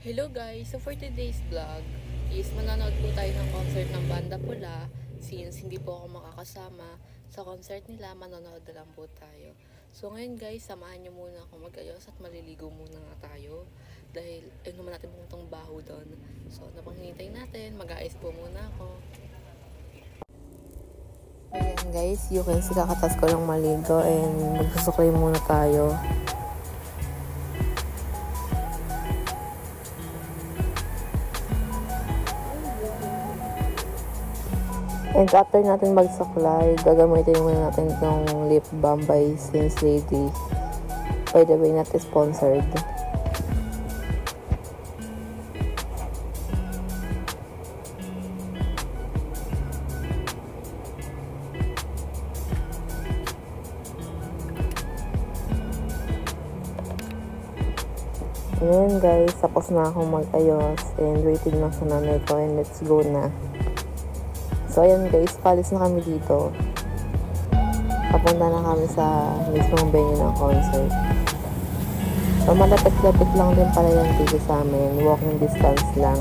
Hello guys! So for today's vlog is manonood po tayo ng concert ng Banda Pula. Since hindi po ako makakasama sa concert nila, manonood na lang po tayo. So ngayon guys, samahan nyo muna ako mag-ayos at maliligo muna nga tayo. Dahil ayun naman natin pong itong baho doon. So napang hinintay natin, mag-aayos po muna ako. Ayan guys, you can see kakatas ko lang maligo and magsusuklay muna tayo. And after natin magsaklay, gagamitin muna natin itong lip balm by Since Lady. By the way, not sponsored. Ayan guys, tapos na akong mag-ayos and waiting lang sa nanay ko and let's go na. So, ayan guys, palis na kami dito. Papunta na kami sa mismong venue ng concert. So, malapit-lapit lang din pala yan dito sa amin. Walking distance lang.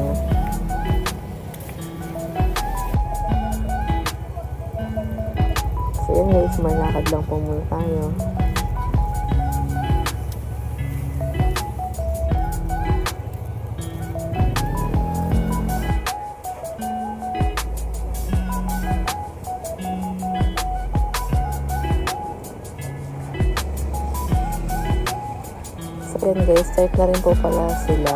So, ayan guys, malakad lang po muna tayo. Ayan guys, start na rin po pala sila.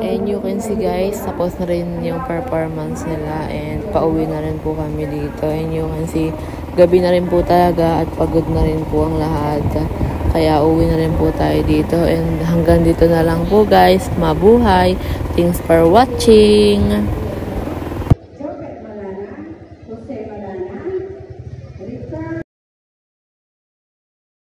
And you can see guys, tapos na rin yung performance nila and pauwi na rin po kami dito. And you can see, gabi na rin po talaga at pagod na rin po ang lahat. Kaya uwi na rin po tayo dito and hanggang dito na lang po guys. Mabuhay! Thanks for watching!